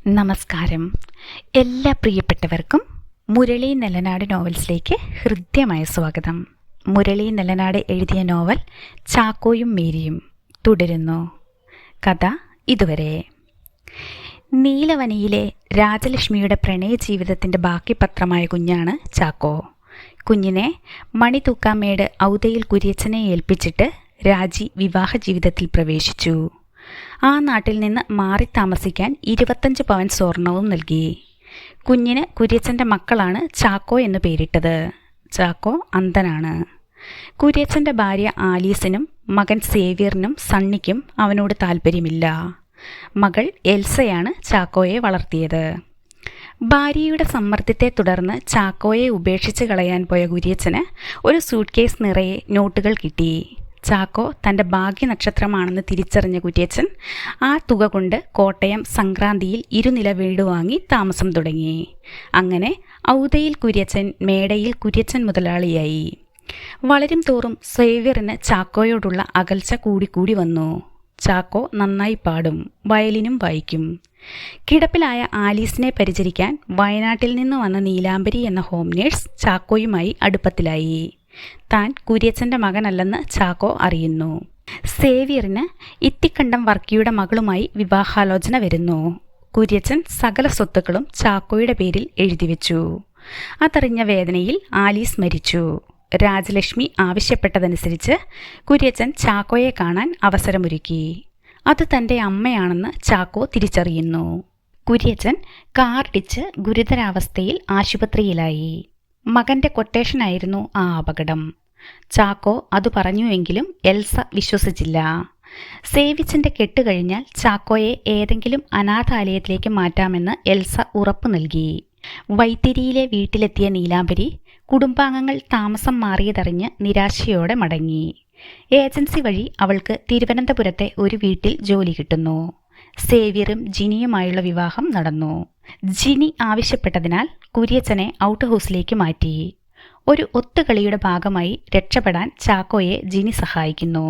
നമസ്കാരം. എല്ലാ പ്രിയപ്പെട്ടവർക്കും മുരളി നെല്ലനാട് നോവൽസിലേക്ക് ഹൃദ്യമായ സ്വാഗതം. മുരളി നെല്ലനാട് എഴുതിയ നോവൽ ചാക്കോയും മേരിയും തുടരുന്നു. കഥ ഇതുവരെ. നീലവനിയിലെ രാജലക്ഷ്മിയുടെ പ്രണയ ജീവിതത്തിൻ്റെ ബാക്കി പത്രമായ കുഞ്ഞാണ് ചാക്കോ. കുഞ്ഞിനെ മണിതൂക്കാമ്മയുടെ ഔതയിൽ കുര്യച്ചനെ ഏൽപ്പിച്ചിട്ട് രാജി വിവാഹ ജീവിതത്തിൽ പ്രവേശിച്ചു. ആ നാട്ടിൽ നിന്ന് മാറി താമസിക്കാൻ 25 പവൻ സ്വർണവും നൽകി. കുഞ്ഞിന് കുര്യച്ചൻ്റെ മക്കളാണ് ചാക്കോ എന്ന് പേരിട്ടത്. ചാക്കോ അന്ധനാണ്. കുര്യച്ചൻ്റെ ഭാര്യ ആലീസിനും മകൻ സേവ്യറിനും സണ്ണിക്കും അവനോട് താല്പര്യമില്ല. മകൾ എൽസയാണ് ചാക്കോയെ വളർത്തിയത്. ഭാര്യയുടെ സമ്മർദ്ദത്തെ തുടർന്ന് ചാക്കോയെ ഉപേക്ഷിച്ച് കളയാൻ പോയ കുര്യച്ചന് ഒരു സൂട്ട് കേസ് നിറയെ നോട്ടുകൾ കിട്ടി. ചാക്കോ തൻ്റെ ഭാഗ്യനക്ഷത്രമാണെന്ന് തിരിച്ചറിഞ്ഞ കുര്യച്ചൻ ആ തുക കൊണ്ട് കോട്ടയം സംക്രാന്തിയിൽ 2 നില വീട് വാങ്ങി താമസം തുടങ്ങി. അങ്ങനെ ഔതയിൽ കുര്യച്ചൻ, മേടയിൽ കുര്യച്ചൻ മുതലാളിയായി. വളരും തോറും സേവ്യറിന് ചാക്കോയോടുള്ള അകൽച്ച കൂടിക്കൂടി വന്നു. ചാക്കോ നന്നായി പാടും, വയലിനും വായിക്കും. കിടപ്പിലായ ആലീസിനെ പരിചരിക്കാൻ വയനാട്ടിൽ നിന്ന് വന്ന നീലാംബരി എന്ന ഹോം നേഴ്സ് ചാക്കോയുമായി അടുപ്പത്തിലായി. താൻ കുര്യച്ചൻ്റെ മകനല്ലെന്ന് ചാക്കോ അറിയുന്നു. സേവ്യറിന് ഇത്തിക്കണ്ടം വർക്കിയുടെ മകളുമായി വിവാഹാലോചന വരുന്നു. കുര്യച്ചൻ സകല സ്വത്തുക്കളും ചാക്കോയുടെ പേരിൽ എഴുതിവെച്ചു. അതറിഞ്ഞ വേദനയിൽ ആലീസ് മരിച്ചു. രാജലക്ഷ്മി ആവശ്യപ്പെട്ടതനുസരിച്ച് കുര്യച്ചൻ ചാക്കോയെ കാണാൻ അവസരമൊരുക്കി. അത് തൻ്റെ അമ്മയാണെന്ന് ചാക്കോ തിരിച്ചറിയുന്നു. കുര്യച്ചൻ കാറിടിച്ച് ഗുരുതരാവസ്ഥയിൽ ആശുപത്രിയിലായി. മകൻ്റെ കൊട്ടേഷനായിരുന്നു ആ അപകടം. ചാക്കോ അത് പറഞ്ഞുവെങ്കിലും എൽസ വിശ്വസിച്ചില്ല. സേവിച്ചൻ്റെ കെട്ട് കഴിഞ്ഞാൽ ചാക്കോയെ ഏതെങ്കിലും അനാഥാലയത്തിലേക്ക് മാറ്റാമെന്ന് എൽസ ഉറപ്പു നൽകി. വൈത്തിരിയിലെ വീട്ടിലെത്തിയ നീലാംബരി കുടുംബാംഗങ്ങൾ താമസം മാറിയതറിഞ്ഞ് നിരാശയോടെ മടങ്ങി. ഏജൻസി വഴി അവൾക്ക് തിരുവനന്തപുരത്തെ ഒരു വീട്ടിൽ ജോലി കിട്ടുന്നു. സേവ്യറും ജിനിയുമായുള്ള വിവാഹം നടന്നു. ജിനി ആവശ്യപ്പെട്ടതിനാൽ കുര്യച്ചനെ ഔട്ട് ഹൗസിലേക്ക് മാറ്റി. ഒരു ഒത്തുകളിയുടെ ഭാഗമായി രക്ഷപ്പെടാൻ ചാക്കോയെ ജിനി സഹായിക്കുന്നു.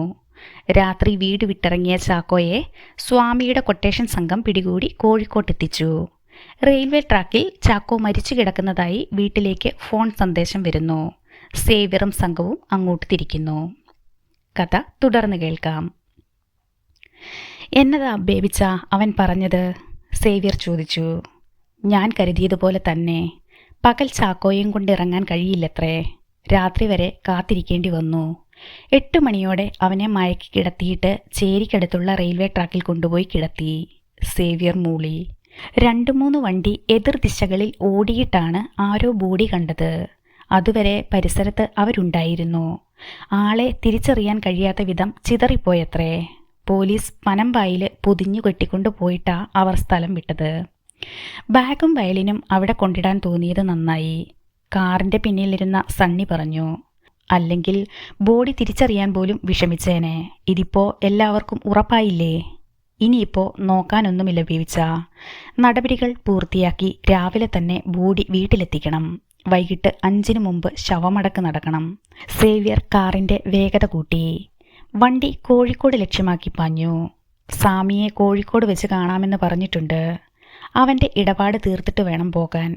രാത്രി വീട് വിട്ടിറങ്ങിയ ചാക്കോയെ സ്വാമിയുടെ കൊട്ടേഷൻ സംഘം പിടികൂടി കോഴിക്കോട്ടെത്തിച്ചു. റെയിൽവേ ട്രാക്കിൽ ചാക്കോ മരിച്ചു കിടക്കുന്നതായി വീട്ടിലേക്ക് ഫോൺ സന്ദേശം വരുന്നു. സേവ്യറും സംഘവും അങ്ങോട്ട് തിരിക്കുന്നു. കഥ തുടർന്ന് കേൾക്കാം. എന്നതാ ബേബിച്ച അവൻ പറഞ്ഞത്? സേവ്യർ ചോദിച്ചു. ഞാൻ കരുതിയതുപോലെ തന്നെ. പകൽ ചാക്കോയും കൊണ്ട് ഇറങ്ങാൻ കഴിയില്ലത്രേ. രാത്രി വരെ കാത്തിരിക്കേണ്ടി വന്നു. 8 മണിയോടെ അവനെ മയക്കി കിടത്തിയിട്ട് ചേരിക്കടുത്തുള്ള റെയിൽവേ ട്രാക്കിൽ കൊണ്ടുപോയി കിടത്തി. സേവ്യർ മൂളി. 2-3 വണ്ടി എതിർദിശകളിൽ ഓടിയിട്ടാണ് ആരോ ബോഡി കണ്ടത്. അതുവരെ പരിസരത്ത് അവരുണ്ടായിരുന്നു. ആളെ തിരിച്ചറിയാൻ കഴിയാത്ത വിധം ചിതറിപ്പോയത്രേ. പോലീസ് പനമ്പായിൽ പൊതിഞ്ഞു കെട്ടിക്കൊണ്ടു പോയിട്ടാ അവർ സ്ഥലം വിട്ടത്. ബാഗും വയലിനും അവിടെ കൊണ്ടിടാൻ തോന്നിയത് നന്നായി. കാറിൻ്റെ പിന്നിലിരുന്ന സണ്ണി പറഞ്ഞു. അല്ലെങ്കിൽ ബോഡി തിരിച്ചറിയാൻ പോലും വിഷമിച്ചേനെ. ഇതിപ്പോൾ എല്ലാവർക്കും ഉറപ്പായില്ലേ? ഇനിയിപ്പോൾ നോക്കാനൊന്നുമില്ല ബേബിച്ച. നടപടികൾ പൂർത്തിയാക്കി രാവിലെ തന്നെ ബോഡി വീട്ടിലെത്തിക്കണം. വൈകിട്ട് 5-ന് മുമ്പ് ശവമടക്ക് നടക്കണം. സേവ്യർ കാറിൻ്റെ വേഗത കൂട്ടി. വണ്ടി കോഴിക്കോട് ലക്ഷ്യമാക്കി പാഞ്ഞു. സ്വാമിയെ കോഴിക്കോട് വെച്ച് കാണാമെന്ന് പറഞ്ഞിട്ടുണ്ട്. അവൻ്റെ ഇടപാട് തീർത്തിട്ട് വേണം പോകാൻ.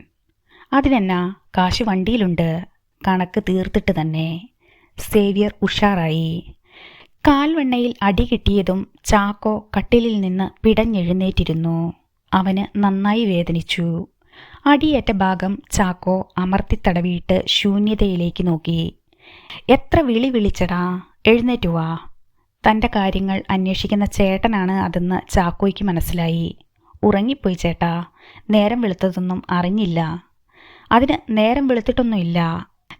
അതിനെന്നാ, കാശ് വണ്ടിയിലുണ്ട്. കണക്ക് തീർത്തിട്ട് തന്നെ. സേവ്യർ ഉഷാറായി. കാൽവെണ്ണയിൽ അടി കിട്ടിയതും ചാക്കോ കട്ടിലിൽ നിന്ന് പിടഞ്ഞെഴുന്നേറ്റിരുന്നു. അവന് നന്നായി വേദനിച്ചു. അടിയേറ്റ ഭാഗം ചാക്കോ അമർത്തിത്തടവിയിട്ട് ശൂന്യതയിലേക്ക് നോക്കി. എത്ര വിളി വിളിച്ചടാ, എഴുന്നേറ്റുവാ. തൻ്റെ കാര്യങ്ങൾ അന്വേഷിക്കുന്ന ചേട്ടനാണ് അതെന്ന് ചാക്കോയ്ക്ക് മനസ്സിലായി. ഉറങ്ങിപ്പോയി ചേട്ടാ, നേരം വെളുത്തതൊന്നും അറിഞ്ഞില്ല. അതിന് നേരം വെളുത്തിട്ടൊന്നുമില്ല.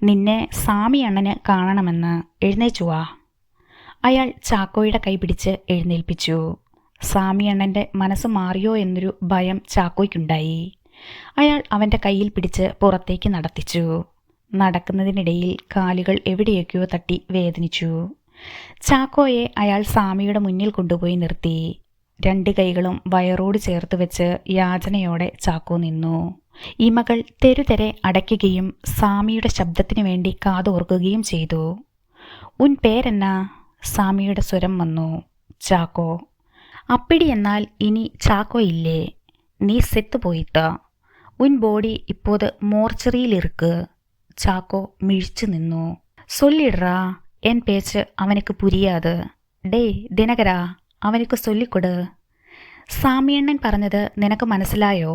നിന്നെ സ്വാമി അണ്ണന് കാണണമെന്ന്. എഴുന്നേച്ചുവാ. അയാൾ ചാക്കോയുടെ കൈ പിടിച്ച് എഴുന്നേൽപ്പിച്ചു. സ്വാമി അണ്ണൻ്റെ മനസ്സ് മാറിയോ എന്നൊരു ഭയം ചാക്കോയ്ക്കുണ്ടായി. അയാൾ അവൻ്റെ കയ്യിൽ പിടിച്ച് പുറത്തേക്ക് നടത്തിച്ചു. നടക്കുന്നതിനിടയിൽ കാലുകൾ എവിടെയൊക്കെയോ തട്ടി വേദനിച്ചു. ചാക്കോയെ അയാൾ സ്വാമിയുടെ മുന്നിൽ കൊണ്ടുപോയി നിർത്തി. 2 കൈകളും വയറോട് ചേർത്ത് വെച്ച് യാചനയോടെ ചാക്കോ നിന്നു. ഇമകൾ തെരുതെരെ അടയ്ക്കുകയും സ്വാമിയുടെ ശബ്ദത്തിനു വേണ്ടി കാതോർക്കുകയും ചെയ്തു. ഉൻ പേരെന്നാ? സ്വാമിയുടെ സ്വരം വന്നു. ചാക്കോ. അപ്പിടി എന്നാൽ ഇനി ചാക്കോ ഇല്ലേ? நீ செத்து போயிட்ட. உன் ബോഡി இப்போது മോർച്ചറിയിൽ இருக்கு. ചാക്കോ മിഴിച്ചു നിന്നു. சொல்லிடுறா, എൻ പേച്ച് അവനക്ക് പുരിയാത്. ഡേയ് ദിനകരാ, അവനക്ക് ചൊല്ലിക്കൊട്. സാമിയണ്ണൻ പറഞ്ഞത് നിനക്ക് മനസ്സിലായോ?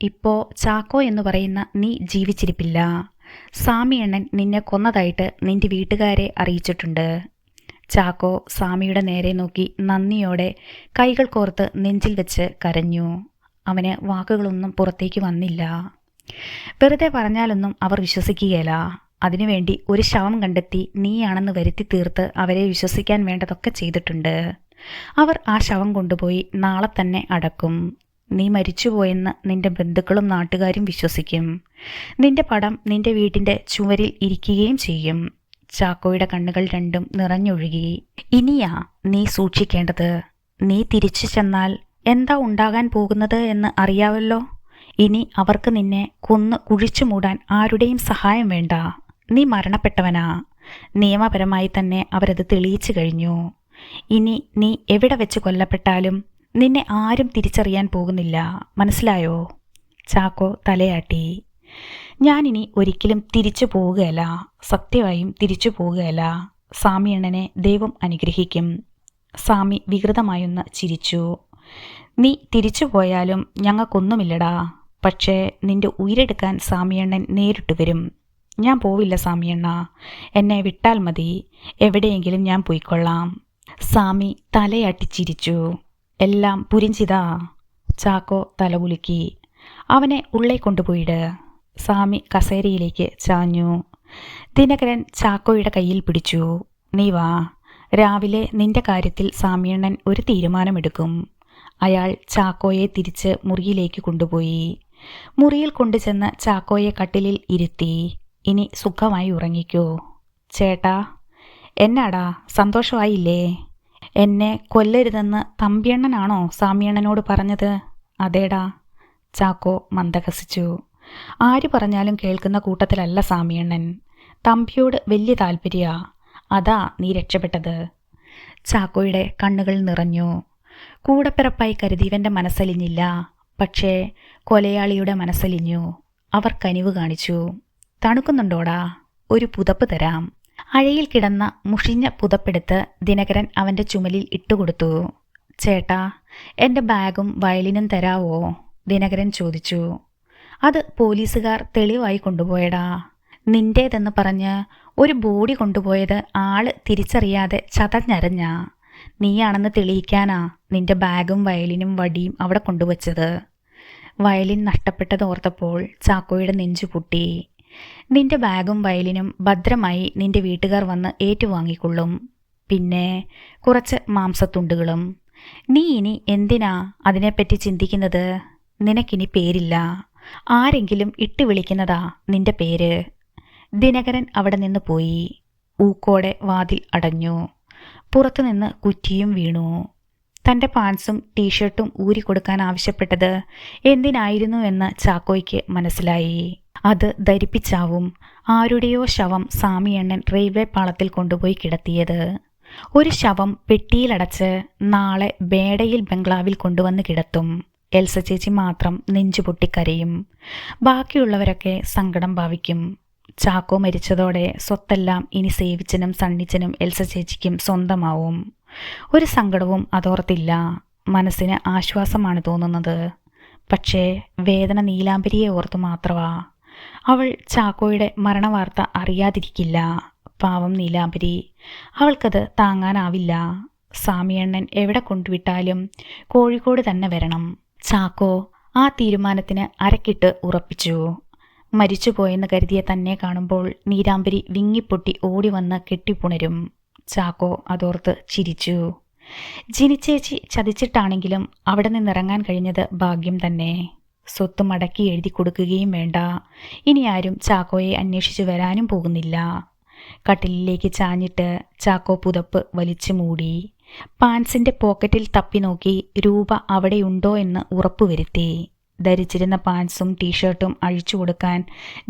ഇപ്പോ ചാക്കോ എന്ന് പറയുന്ന നീ ജീവിച്ചിരിപ്പില്ല. സാമിയണ്ണൻ നിന്നെ കൊന്നതായിട്ട് നിന്റെ വീട്ടുകാരെ അറിയിച്ചിട്ടുണ്ട്. ചാക്കോ സാമിയുടെ നേരെ നോക്കി നന്ദിയോടെ കൈകൾ കോർത്ത് നെഞ്ചിൽ വെച്ച് കരഞ്ഞു. അവന് വാക്കുകളൊന്നും പുറത്തേക്ക് വന്നില്ല. വെറുതെ പറഞ്ഞാലൊന്നും അവർ വിശ്വസിക്കുകയില്ല. അതിനുവേണ്ടി ഒരു ശവം കണ്ടെത്തി നീയാണെന്ന് വരുത്തി തീർത്ത് അവരെ വിശ്വസിക്കാൻ വേണ്ടതൊക്കെ ചെയ്തിട്ടുണ്ട്. അവർ ആ ശവം കൊണ്ടുപോയി നാളെ തന്നെ അടക്കും. നീ മരിച്ചുപോയെന്ന് നിന്റെ ബന്ധുക്കളും നാട്ടുകാരും വിശ്വസിക്കും. നിന്റെ പടം നിന്റെ വീട്ടിൻ്റെ ചുവരിൽ ഇരിക്കുകയും ചെയ്യും. ചാക്കോയുടെ കണ്ണുകൾ രണ്ടും നിറഞ്ഞൊഴുകി. ഇനിയാ നീ സൂക്ഷിക്കേണ്ടത്. നീ തിരിച്ചു ചെന്നാൽ എന്താ ഉണ്ടാകാൻ പോകുന്നത് എന്ന് അറിയാവല്ലോ. ഇനി അവർക്ക് നിന്നെ കൊന്ന് കുഴിച്ചു മൂടാൻ ആരുടെയും സഹായം വേണ്ട. നീ മരണപ്പെട്ടവനാ. നിയമപരമായി തന്നെ അവരത് തെളിയിച്ചു കഴിഞ്ഞു. ഇനി നീ എവിടെ വെച്ച് കൊല്ലപ്പെട്ടാലും നിന്നെ ആരും തിരിച്ചറിയാൻ പോകുന്നില്ല. മനസ്സിലായോ? ചാക്കോ തലയാട്ടി. ഞാനിനി ഒരിക്കലും തിരിച്ചു പോവുകയല്ല. സത്യമായും തിരിച്ചു പോവുകയല്ല. സാമിയണ്ണനെ ദൈവം അനുഗ്രഹിക്കും. സാമി വികൃതമായൊന്ന് ചിരിച്ചു. നീ തിരിച്ചു പോയാലും ഞങ്ങൾക്കൊന്നുമില്ലടാ. പക്ഷേ നിന്റെ ഉയിരെടുക്കാൻ സാമിയണ്ണൻ നേരിട്ട് വരും. ഞാൻ പോവില്ല സാമിയണ്ണ. എന്നെ വിട്ടാൽ മതി. എവിടെയെങ്കിലും ഞാൻ പോയിക്കൊള്ളാം. സാമി തലയാട്ടി ചിരിച്ചു. എല്ലാം പുരിഞ്ചിതാ. ചാക്കോ തലകുലുക്കി. അവനെ ഉള്ളേ കൊണ്ടുപോയിട്. സാമി കസേരയിലേക്ക് ചാഞ്ഞു. ദിനകരൻ ചാക്കോയുടെ കയ്യിൽ പിടിച്ചു. നീ വാ. രാവിലെ നിന്റെ കാര്യത്തിൽ സാമിയണ്ണൻ ഒരു തീരുമാനമെടുക്കും. അയാൾ ചാക്കോയെ തിരിച്ച് മുറിയിലേക്ക് കൊണ്ടുപോയി. മുറിയിൽ കൊണ്ടുചെന്ന് ചാക്കോയെ കട്ടിലിൽ ഇരുത്തി. ഇനി സുഖമായി ഉറങ്ങിക്കോ. ചേട്ടാ. എന്നാടാ, സന്തോഷമായില്ലേ? എന്നെ കൊല്ലരുതെന്ന് തമ്പിയണ്ണനാണോ സാമിയണ്ണനോട് പറഞ്ഞത്? അതേടാ. ചാക്കോ മന്ദഹസിച്ചു. ആര് പറഞ്ഞാലും കേൾക്കുന്ന കൂട്ടത്തിലല്ല സാമിയണ്ണൻ. തമ്പിയോട് വലിയ താല്പര്യ. അതാ നീ രക്ഷപ്പെട്ടത്. ചാക്കോയുടെ കണ്ണുകൾ നിറഞ്ഞു. കൂടപ്പിറപ്പായി കരുതിയവൻ്റെ മനസ്സലിഞ്ഞില്ല. പക്ഷേ കൊലയാളിയുടെ മനസ്സലിഞ്ഞു. അവർ കനിവ് കാണിച്ചു. തണുക്കുന്നുണ്ടോടാ? ഒരു പുതപ്പ് തരാം. അഴയിൽ കിടന്ന മുഷിഞ്ഞ പുതപ്പെടുത്ത് ദിനകരൻ അവൻ്റെ ചുമലിൽ ഇട്ടുകൊടുത്തു. ചേട്ടാ, എൻ്റെ ബാഗും വയലിനും തരാവോ? ദിനകരൻ ചോദിച്ചു. അത് പോലീസുകാർ തെളിവായി കൊണ്ടുപോയടാ. നിന്റേതെന്ന് പറഞ്ഞ് ഒരു ബോഡി കൊണ്ടുപോയത് ആള് തിരിച്ചറിയാതെ ചതഞ്ഞരഞ്ഞാ. നീയാണെന്ന് തെളിയിക്കാനാ നിന്റെ ബാഗും വയലിനും വടിയും അവിടെ കൊണ്ടുവച്ചത്. വയലിൻ നഷ്ടപ്പെട്ടത് ഓർത്തപ്പോൾ ചാക്കോയുടെ നെഞ്ചു പൊട്ടി. നിന്റെ ബാഗും വയലിനും ഭദ്രമായി നിന്റെ വീട്ടുകാർ വന്ന് ഏറ്റുവാങ്ങിക്കൊള്ളും. പിന്നെ കുറച്ച് മാംസത്തുണ്ടുകളും. നീ ഇനി എന്തിനാ അതിനെപ്പറ്റി ചിന്തിക്കുന്നത്? നിനക്കിനി പേരില്ല. ആരെങ്കിലും ഇട്ട് വിളിക്കുന്നതാ നിന്റെ പേര്. ദിനകരൻ അവിടെ നിന്ന് പോയി. ഊക്കോടെ വാതിൽ അടഞ്ഞു. പുറത്തുനിന്ന് കുറ്റിയും വീണു. തൻ്റെ പാൻസും ടീഷർട്ടും ഊരിക്കൊടുക്കാൻ ആവശ്യപ്പെട്ടത് എന്തിനായിരുന്നു എന്ന് ചാക്കോയ്ക്ക് മനസ്സിലായി. അത് ധരിപ്പിച്ചാവും ആരുടെയോ ശവം സാമിയണ്ണൻ റെയിൽവേ പാളത്തിൽ കൊണ്ടുപോയി കിടത്തിയത്. ഒരു ശവം പെട്ടിയിലടച്ച് നാളെ ബേഡയിൽ ബംഗ്ലാവിൽ കൊണ്ടുവന്ന് കിടത്തും. എൽസ ചേച്ചി മാത്രം നെഞ്ചുപൊട്ടിക്കരയും. ബാക്കിയുള്ളവരൊക്കെ സങ്കടം ഭാവിക്കും. ചാക്കോ മരിച്ചതോടെ സ്വത്തെല്ലാം ഇനി സേവിച്ചനും സണ്ണിച്ചനും എൽസ ചേച്ചിക്കും സ്വന്തമാവും. ഒരു സങ്കടവും അതോർത്തില്ല. മനസ്സിന് ആശ്വാസമാണ് തോന്നുന്നത്. പക്ഷേ വേദന നീലാംബരിയെ ഓർത്തു മാത്രമാ. അവൾ ചാക്കോയുടെ മരണവാർത്ത അറിയാതിരിക്കില്ല. പാവം നീലാംബരി. അവൾക്കത് താങ്ങാനാവില്ല. സാമിയണ്ണൻ എവിടെ കൊണ്ടുവിട്ടാലും കോഴിക്കോട് തന്നെ വരണം. ചാക്കോ ആ തീരുമാനത്തിന് അരക്കിട്ട് ഉറപ്പിച്ചു. മരിച്ചുപോയെന്ന് കരുതിയ തന്നെ കാണുമ്പോൾ നീലാംബരി വിങ്ങിപ്പൊട്ടി ഓടി വന്ന് കെട്ടിപ്പുണരും. ചാക്കോ അതോർത്ത് ചിരിച്ചു. ജിനിച്ചേച്ചി ചതിച്ചിട്ടാണെങ്കിലും അവിടെ നിന്നിറങ്ങാൻ കഴിഞ്ഞത് ഭാഗ്യം തന്നെ. സ്വത്ത് മടക്കി എഴുതി കൊടുക്കുകയും വേണ്ട. ഇനി ആരും ചാക്കോയെ അന്വേഷിച്ചു വരാനും പോകുന്നില്ല. കട്ടിലിലേക്ക് ചാഞ്ഞിട്ട് ചാക്കോ പുതപ്പ് വലിച്ചു മൂടി. പാൻസിൻ്റെ പോക്കറ്റിൽ തപ്പി നോക്കി രൂപ അവിടെയുണ്ടോ എന്ന് ഉറപ്പുവരുത്തി. ധരിച്ചിരുന്ന പാൻസും ടീഷർട്ടും അഴിച്ചു കൊടുക്കാൻ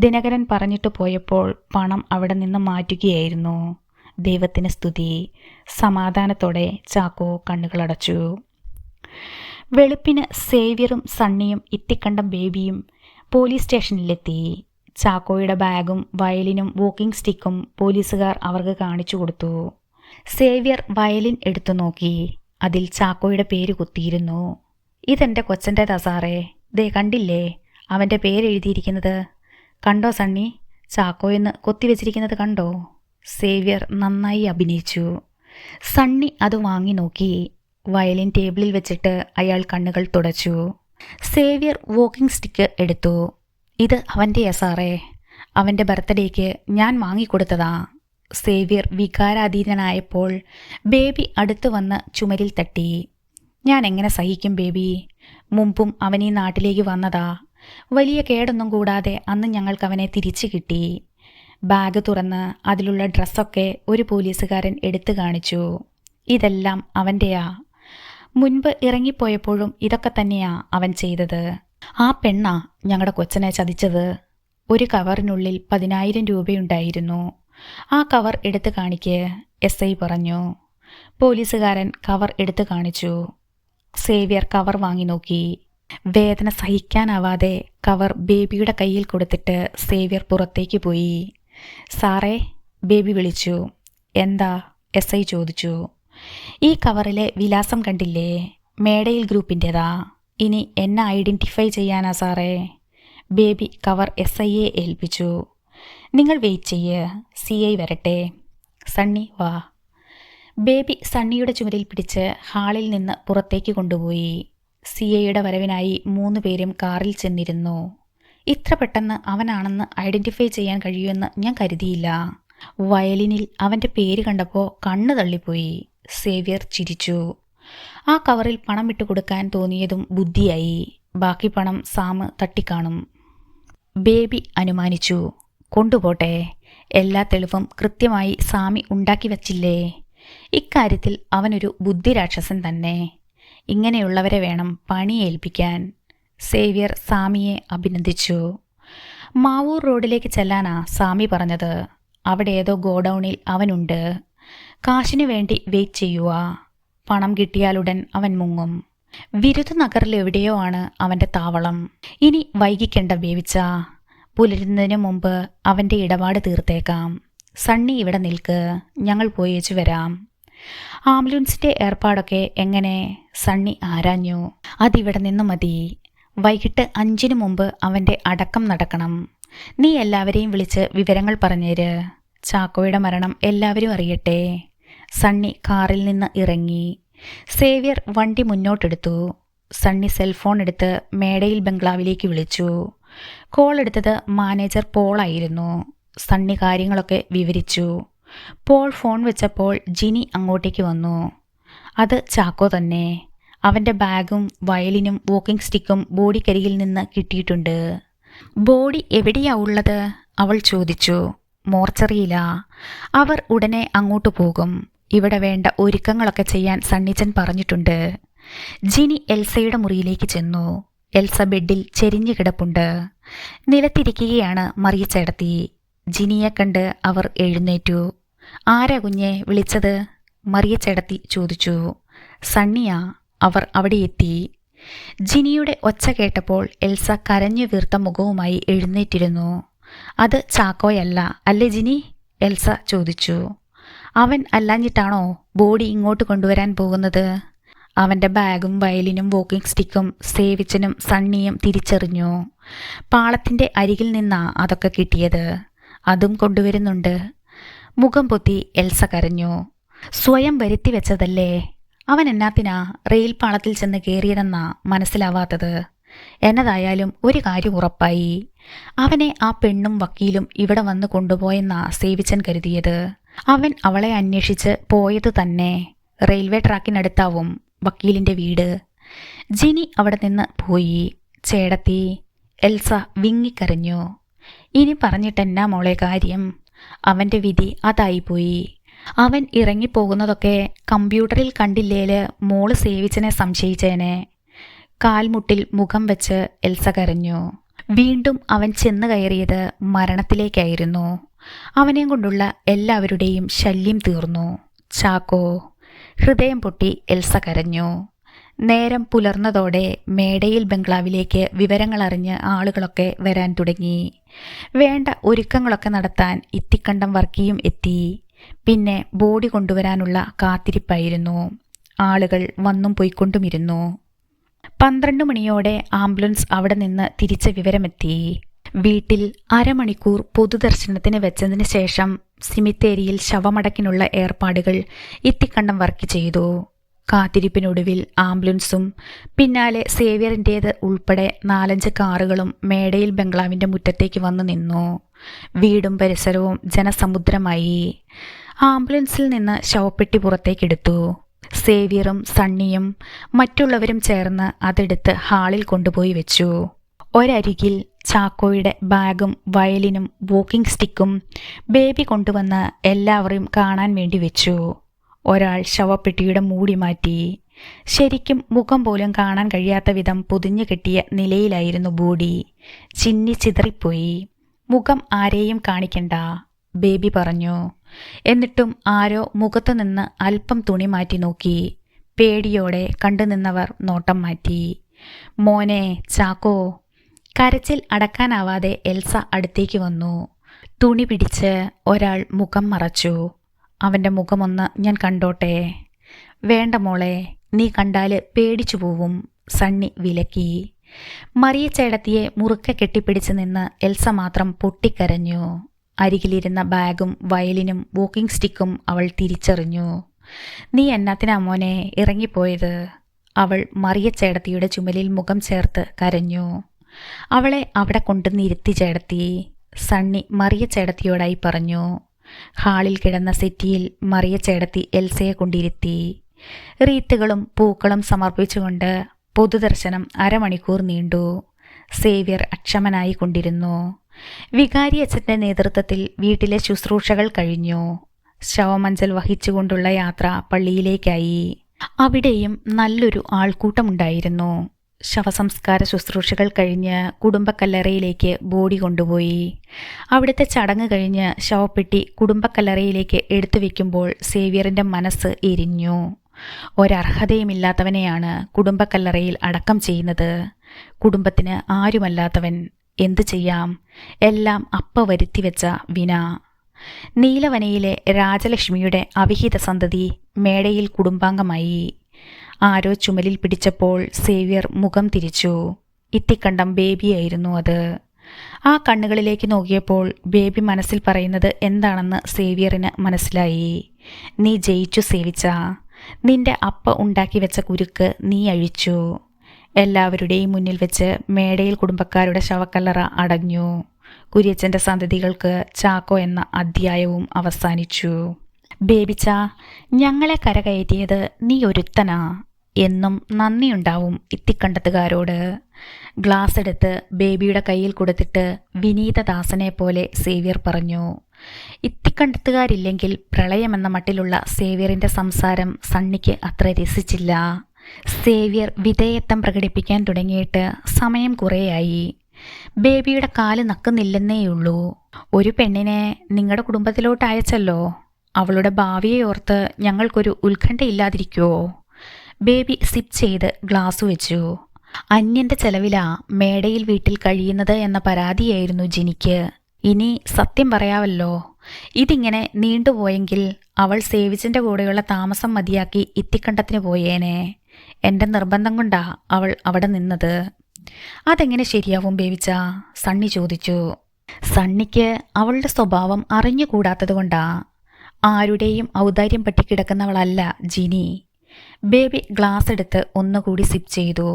ദിനകരൻ പറഞ്ഞിട്ട് പോയപ്പോൾ പണം അവിടെ നിന്ന് മാറ്റുകയായിരുന്നു. ദൈവത്തിന് സ്തുതി. സമാധാനത്തോടെ ചാക്കോ കണ്ണുകളടച്ചു. വെളുപ്പിന് സേവ്യറും സണ്ണിയും ഇത്തിക്കണ്ടം ബേബിയും പോലീസ് സ്റ്റേഷനിലെത്തി. ചാക്കോയുടെ ബാഗും വയലിനും വോക്കിംഗ് സ്റ്റിക്കും പോലീസുകാർ അവർക്ക് കാണിച്ചു കൊടുത്തു. സേവ്യർ വയലിൻ എടുത്തു നോക്കി. അതിൽ ചാക്കോയുടെ പേര് കുത്തിയിരുന്നു. ഇതെൻ്റെ കൊച്ചൻ്റെതാ സാറേ, ദേ കണ്ടില്ലേ അവൻ്റെ പേരെഴുതിയിരിക്കുന്നത്. കണ്ടോ സണ്ണി, ചാക്കോയെന്ന് കൊത്തിവെച്ചിരിക്കുന്നത് കണ്ടോ? സേവ്യർ നന്നായി അഭിനയിച്ചു. സണ്ണി അത് വാങ്ങി നോക്കി. വയലിൻ ടേബിളിൽ വെച്ചിട്ട് അയാൾ കണ്ണുകൾ തുടച്ചു. സേവ്യർ വോക്കിംഗ് സ്റ്റിക്ക് എടുത്തു. ഇത് അവൻ്റെയാ സാറേ, അവൻ്റെ ബർത്ത്ഡേക്ക് ഞാൻ വാങ്ങിക്കൊടുത്തതാ. സേവ്യർ വികാരാധീനനായപ്പോൾ ബേബി അടുത്തു വന്ന് ചുമരിൽ തട്ടി. ഞാൻ എങ്ങനെ സഹിക്കും ബേബി, മുമ്പും അവൻ ഈ നാട്ടിലേക്ക് വന്നതാ. വലിയ കേടൊന്നും കൂടാതെ അന്ന് ഞങ്ങൾക്ക് അവനെ തിരിച്ചു കിട്ടി. ബാഗ് തുറന്ന് അതിലുള്ള ഡ്രസ്സൊക്കെ ഒരു പോലീസുകാരൻ എടുത്തു കാണിച്ചു. ഇതെല്ലാം അവൻ്റെയാ. മുൻപ് ഇറങ്ങിപ്പോയപ്പോഴും ഇതൊക്കെ തന്നെയാ അവൻ ചെയ്തത്. ആ പെണ്ണാ ഞങ്ങളുടെ കൊച്ചനെ ചതിച്ചത്. ഒരു കവറിനുള്ളിൽ 10,000 രൂപയുണ്ടായിരുന്നു. ആ കവർ എടുത്തു കാണിക്ക്, SI പറഞ്ഞു. പോലീസുകാരൻ കവർ എടുത്തു കാണിച്ചു. സേവ്യർ കവർ വാങ്ങി നോക്കി. വേദന സഹിക്കാനാവാതെ കവർ ബേബിയുടെ കയ്യിൽ കൊടുത്തിട്ട് സേവ്യർ പുറത്തേക്ക് പോയി. സാറേ, ബേബി വിളിച്ചു. എന്താ? SI ചോദിച്ചു. ഈ കവറിലെ വിലാസം കണ്ടില്ലേ? മേടയിൽ ഗ്രൂപ്പിൻ്റെതാ. ഇനി എന്നെ ഐഡൻറ്റിഫൈ ചെയ്യാനാ സാറേ. ബേബി കവർ SIയെ ഏൽപ്പിച്ചു. നിങ്ങൾ വെയിറ്റ് ചെയ്യ്, CI വരട്ടെ. സണ്ണി വാ. ബേബി സണ്ണിയുടെ ചുമരിൽ പിടിച്ച് ഹാളിൽ നിന്ന് പുറത്തേക്ക് കൊണ്ടുപോയി. CIയുടെ വരവിനായി 3 പേരും കാറിൽ ചെന്നിരുന്നു. ഇത്ര പെട്ടെന്ന് അവനാണെന്ന് ഐഡൻറ്റിഫൈ ചെയ്യാൻ കഴിയുമെന്ന് ഞാൻ കരുതിയില്ല. വയലിനിൽ അവൻ്റെ പേര് കണ്ടപ്പോൾ കണ്ണ് തള്ളിപ്പോയി. സേവ്യർ ചിരിച്ചു. ആ കവറിൽ പണം ഇട്ടുകൊടുക്കാൻ തോന്നിയതും ബുദ്ധിയായി. ബാക്കി പണം സാം തട്ടിക്കാണും. ബേബി അനുമാനിച്ചു. കൊണ്ടുപോട്ടെ, എല്ലാ തെളിവും കൃത്യമായി സാമി ഉണ്ടാക്കി വച്ചില്ലേ. ഇക്കാര്യത്തിൽ അവനൊരു ബുദ്ധിരാക്ഷസൻ തന്നെ. ഇങ്ങനെയുള്ളവരെ വേണം പണിയേൽപ്പിക്കാൻ. സേവ്യർ സാമിയെ അഭിനന്ദിച്ചു. മാവൂർ റോഡിലേക്ക് ചെല്ലാനാ സാമി പറഞ്ഞത്. അവിടെ ഏതോ ഗോഡൗണിൽ അവനുണ്ട്. കാശിനു വേണ്ടി വെയിറ്റ് ചെയ്യുക. പണം കിട്ടിയാലുടൻ അവൻ മുങ്ങും. വിരുദ്ധനഗറിൽ എവിടെയോ ആണ് അവൻ്റെ താവളം. ഇനി വൈകിക്കേണ്ട ബേബിച്ച. പുലരുന്നതിന് മുമ്പ് അവൻ്റെ ഇടപാട് തീർത്തേക്കാം. സണ്ണി ഇവിടെ നിൽക്ക്, ഞങ്ങൾ പോയേച്ചു വരാം. ആംബുലൻസിൻ്റെ ഏർപ്പാടൊക്കെ എങ്ങനെ? സണ്ണി ആരാഞ്ഞു. അതിവിടെ നിന്ന് മതി. വൈകിട്ട് 5-ന് മുമ്പ് അവൻ്റെ അടക്കം നടക്കണം. നീ എല്ലാവരെയും വിളിച്ച് വിവരങ്ങൾ പറഞ്ഞേര്. ചാക്കോയുടെ മരണം എല്ലാവരും അറിയട്ടെ. സണ്ണി കാറിൽ നിന്ന് ഇറങ്ങി. സേവ്യർ വണ്ടി മുന്നോട്ടെടുത്തു. സണ്ണി സെൽഫോൺ എടുത്ത് മേടയിൽ ബംഗ്ലാവിലേക്ക് വിളിച്ചു. കോൾ എടുത്തത് മാനേജർ പോളായിരുന്നു. സണ്ണി കാര്യങ്ങളൊക്കെ വിവരിച്ചു. പോൾ ഫോൺ വെച്ചപ്പോൾ ജിനി അങ്ങോട്ടേക്ക് വന്നു. അത് ചാക്കോ തന്നെ. അവൻ്റെ ബാഗും വയലിനും വോക്കിംഗ് സ്റ്റിക്കും ബോഡിക്കരികിൽ നിന്ന് കിട്ടിയിട്ടുണ്ട്. ബോഡി എവിടെയാ ഉള്ളത്? അവൾ ചോദിച്ചു. മോർച്ചറിയിലാ. അവർ ഉടനെ അങ്ങോട്ട് പോകും. ഇവിടെ വേണ്ട ഒരുക്കങ്ങളൊക്കെ ചെയ്യാൻ സണ്ണിച്ചൻ പറഞ്ഞിട്ടുണ്ട്. ജിനി എൽസയുടെ മുറിയിലേക്ക് ചെന്നു. എൽസ ബെഡിൽ ചെരിഞ്ഞു കിടപ്പുണ്ട്. നിലത്തിരിക്കുകയാണ് മറിയച്ചേടത്തി. ജിനിയെ കണ്ട് അവർ എഴുന്നേറ്റു. ആരാ കുഞ്ഞെ വിളിച്ചത്? മറിയച്ചേടത്തി ചോദിച്ചു. സണ്ണിയാ. അവർ അവിടെ എത്തി. ജിനിയുടെ ഒച്ച കേട്ടപ്പോൾ എൽസ കരഞ്ഞു വീർത്ത മുഖവുമായി എഴുന്നേറ്റിരുന്നു. അത് ചാക്കോയല്ല അല്ലേ ജിനി? എൽസ ചോദിച്ചു. അവൻ അല്ലാഞ്ഞിട്ടാണോ ബോഡി ഇങ്ങോട്ട് കൊണ്ടുവരാൻ പോകുന്നത്? അവൻ്റെ ബാഗും വയലിനും വോക്കിംഗ് സ്റ്റിക്കും സേവിച്ചനും സണ്ണിയും തിരിച്ചറിഞ്ഞു. പാളത്തിൻ്റെ അരികിൽ നിന്നാ അതൊക്കെ കിട്ടിയത്. അതും കൊണ്ടുവരുന്നുണ്ട്. മുഖം പൊത്തി എൽസ കരഞ്ഞു. സ്വയം വരുത്തി വെച്ചതല്ലേ. അവൻ എന്നാത്തിനാ റെയിൽ പാളത്തിൽ ചെന്ന് കയറിയതെന്നാ മനസ്സിലാവാത്തത്. എന്നതായാലും ഒരു കാര്യം ഉറപ്പായി. അവനെ ആ പെണ്ണും വക്കീലും ഇവിടെ വന്ന് കൊണ്ടുപോയെന്നാ സേവിച്ചൻ കരുതിയത്. അവൻ അവളെ അന്വേഷിച്ച് പോയത് തന്നെ. റെയിൽവേ ട്രാക്കിനടുത്താവും വക്കീലിൻ്റെ വീട്. ജിനി അവിടെ നിന്ന് പോയി. ചേടത്തി. എൽസ വിങ്ങിക്കരഞ്ഞു. ഇനി പറഞ്ഞിട്ടെന്നാ മോളെ കാര്യം? അവൻ്റെ വിധി അതായിപ്പോയി. അവൻ ഇറങ്ങിപ്പോകുന്നതൊക്കെ കമ്പ്യൂട്ടറിൽ കണ്ടില്ലേല് മോള് സേവിച്ചനെ സംശയിച്ചേനെ. കാൽമുട്ടിൽ മുഖം വെച്ച് എൽസ കരഞ്ഞു. വീണ്ടും അവൻ ചെന്ന് കയറിയത് മരണത്തിലേക്കായിരുന്നു. അവനെയും കൊണ്ടുള്ള എല്ലാവരുടെയും ശല്യം തീർന്നു. ചാക്കോ. ഹൃദയം പൊട്ടി എൽസ കരഞ്ഞു. നേരം പുലർന്നതോടെ മേടയിൽ ബംഗ്ലാവിലേക്ക് വിവരങ്ങളറിഞ്ഞ് ആളുകളൊക്കെ വരാൻ തുടങ്ങി. വേണ്ട ഒരുക്കങ്ങളൊക്കെ നടത്താൻ ഇത്തിക്കണ്ടം വർക്കിയും എത്തി. പിന്നെ ബോഡി കൊണ്ടുവരാനുള്ള കാത്തിരിപ്പായിരുന്നു. ആളുകൾ വന്നും പോയിക്കൊണ്ടുമിരുന്നു. 12 മണിയോടെ ആംബുലൻസ് അവിടെ നിന്ന് തിരിച്ച വിവരമെത്തി. വീട്ടിൽ അരമണിക്കൂർ പൊതുദർശനത്തിന് വെച്ചതിന് ശേഷം സിമിത്തേരിയിൽ ശവമടക്കിനുള്ള ഏർപ്പാടുകൾ ഇത്തിക്കണ്ടം വർക്ക് ചെയ്തു. കാത്തിരിപ്പിനൊടുവിൽ ആംബുലൻസും പിന്നാലെ സേവ്യറിൻ്റേത് ഉൾപ്പെടെ 4-5 കാറുകളും മേടയിൽ ബംഗ്ലാവിൻ്റെ മുറ്റത്തേക്ക് വന്നു നിന്നു. വീടും പരിസരവും ജനസമുദ്രമായി. ആംബുലൻസിൽ നിന്ന് ശവപ്പെട്ടി പുറത്തേക്കെടുത്തു. സേവ്യറും സണ്ണിയും മറ്റുള്ളവരും ചേർന്ന് അതെടുത്ത് ഹാളിൽ കൊണ്ടുപോയി വെച്ചു. ഒരരികിൽ ചാക്കോയുടെ ബാഗും വയലിനും വോക്കിംഗ് സ്റ്റിക്കും ബേബി കൊണ്ടുവന്ന് എല്ലാവരെയും കാണാൻ വേണ്ടി വെച്ചു. ഒരാൾ ശവപ്പെട്ടിയുടെ മൂടി മാറ്റി. ശരിക്കും മുഖം പോലും കാണാൻ കഴിയാത്ത വിധം പൊതിഞ്ഞു കെട്ടിയ നിലയിലായിരുന്നു ബോഡി. ചിന്നി ചിതറിപ്പോയി. മുഖം ആരെയും കാണിക്കണ്ട, ബേബി പറഞ്ഞു. എന്നിട്ടും ആരോ മുഖത്തു നിന്ന് അല്പം തുണി മാറ്റി നോക്കി. പേടിയോടെ കണ്ടുനിന്നവർ നോട്ടം മാറ്റി. മോനെ ചാക്കോ. കരച്ചിൽ അടക്കാനാവാതെ എൽസ അടുത്തേക്ക് വന്നു. തുണി പിടിച്ച് ഒരാൾ മുഖം മറച്ചു. അവൻ്റെ മുഖമൊന്ന് ഞാൻ കണ്ടോട്ടെ. വേണ്ട മോളെ, നീ കണ്ടാല് പേടിച്ചു പോവും, സണ്ണി വിലക്കി. മറിയ ചേടത്തിയെ മുറുക്കെ കെട്ടിപ്പിടിച്ച് നിന്ന് എൽസ മാത്രം പൊട്ടിക്കരഞ്ഞു. അരികിലിരുന്ന ബാഗും വയലിനും വോക്കിംഗ് സ്റ്റിക്കും അവൾ തിരിച്ചറിഞ്ഞു. നീ എന്നാത്തിനാ മോനെ ഇറങ്ങിപ്പോയത്? അവൾ മറിയ ചേടത്തിയുടെ ചുമലിൽ മുഖം ചേർത്ത് കരഞ്ഞു. അവളെ അവിടെ കൊണ്ടുവന്നിരുത്തി ചേടത്തി, സണ്ണി മറിയ ചേടത്തിയോടായി പറഞ്ഞു. ഹാളിൽ കിടന്ന സെറ്റിയിൽ മറിയ ചേടത്തി എൽസയെ കൊണ്ടിരുത്തി. റീത്തുകളും പൂക്കളും സമർപ്പിച്ചുകൊണ്ട് പൊതുദർശനം അരമണിക്കൂർ നീണ്ടു. സേവ്യർ അക്ഷമനായി കൊണ്ടിരുന്നു. വികാരി അച്ഛൻ്റെ നേതൃത്വത്തിൽ വീട്ടിലെ ശുശ്രൂഷകൾ കഴിഞ്ഞു. ശവമഞ്ചൽ വഹിച്ചുകൊണ്ടുള്ള യാത്ര പള്ളിയിലേക്കായി. അവിടെയും നല്ലൊരു ആൾക്കൂട്ടമുണ്ടായിരുന്നു. ശവസംസ്കാര ശുശ്രൂഷകൾ കഴിഞ്ഞ് കുടുംബക്കല്ലറയിലേക്ക് ബോഡി കൊണ്ടുപോയി. അവിടുത്തെ ചടങ്ങ് കഴിഞ്ഞ് ശവപ്പെട്ടി കുടുംബക്കല്ലറയിലേക്ക് എടുത്തു വയ്ക്കുമ്പോൾ സേവ്യറിൻ്റെ മനസ്സ് എരിഞ്ഞു. ഒരർഹതയുമില്ലാത്തവനെയാണ് കുടുംബക്കല്ലറയിൽ അടക്കം ചെയ്യുന്നത്. കുടുംബത്തിന് ആരുമല്ലാത്തവൻ. എന്തു ചെയ്യാം? എല്ലാം അപ്പ വരുത്തിവെച്ച വിന. നീലവനയിലെ രാജലക്ഷ്മിയുടെ അവിഹിത സന്തതി മേടയിൽ കുടുംബാംഗമായി. ആരോ ചുമലിൽ പിടിച്ചപ്പോൾ സേവ്യർ മുഖം തിരിച്ചു. ഇത്തിക്കണ്ടം ബേബിയായിരുന്നു അത്. ആ കണ്ണുകളിലേക്ക് നോക്കിയപ്പോൾ ബേബി മനസ്സിൽ പറയുന്നത് എന്താണെന്ന് സേവ്യറിന് മനസ്സിലായി. നീ ജയിച്ചു സേവിച്ച. നിന്റെ അപ്പ ഉണ്ടാക്കി വെച്ച കുരുക്ക് നീ അഴിച്ചു. എല്ലാവരുടെയും മുന്നിൽ വെച്ച് മേടയിൽ കുടുംബക്കാരുടെ ശവക്കല്ലറ അടഞ്ഞു. കുര്യച്ചൻ്റെ സന്തതികൾക്ക് ചാക്കോ എന്ന അധ്യായവും അവസാനിച്ചു. ബേബിച്ച, ഞങ്ങളെ കരകയറ്റിയത് നീ ഒരുത്തനാ. എന്നും നന്ദിയുണ്ടാവും ഇത്തിക്കണ്ടത്തുകാരോട്. ഗ്ലാസ് എടുത്ത് ബേബിയുടെ കയ്യിൽ കൊടുത്തിട്ട് വിനീതദാസനെ പോലെ സേവ്യർ പറഞ്ഞു. ഇത്തിക്കണ്ടത്തുകാരില്ലെങ്കിൽ പ്രളയമെന്ന മട്ടിലുള്ള സേവ്യറിൻ്റെ സംസാരം സണ്ണിക്ക് അത്ര രസിച്ചില്ല. സേവ്യർ വിധേയത്വം പ്രകടിപ്പിക്കാൻ തുടങ്ങിയിട്ട് സമയം കുറേയായി. ബേബിയുടെ കാല് നക്കുന്നില്ലെന്നേയുള്ളൂ. ഒരു പെണ്ണിനെ നിങ്ങളുടെ കുടുംബത്തിലോട്ട് അയച്ചല്ലോ. അവളുടെ ഭാവിയെ ഓർത്ത് ഞങ്ങൾക്കൊരു ഉത്കണ്ഠയില്ലാതിരിക്കുമോ? ബേബി സിപ്പ് ചെയ്ത് ഗ്ലാസ് വെച്ചു. അന്യൻ്റെ ചെലവിലാ മേടയിൽ വീട്ടിൽ കഴിയുന്നത് എന്ന പരാതിയായിരുന്നു ജിനിക്ക്. ഇനി സത്യം പറയാവല്ലോ. ഇതിങ്ങനെ നീണ്ടുപോയെങ്കിൽ അവൾ സേവിച്ചൻ്റെ കൂടെയുള്ള താമസം മതിയാക്കി ഇത്തിക്കണ്ടത്തിന് പോയേനെ. എൻ്റെ നിർബന്ധം കൊണ്ടാ അവൾ അവിടെ നിന്നത്. അതെങ്ങനെ ശരിയാവും ബേബിച്ച? സണ്ണി ചോദിച്ചു. സണ്ണിക്ക് അവളുടെ സ്വഭാവം അറിഞ്ഞുകൂടാത്തത് കൊണ്ടാ. ആരുടെയും ഔദാര്യം പറ്റിക്കിടക്കുന്നവളല്ല ജിനി. ബേബി ഗ്ലാസ് എടുത്ത് ഒന്നുകൂടി സിപ്പ് ചെയ്തു.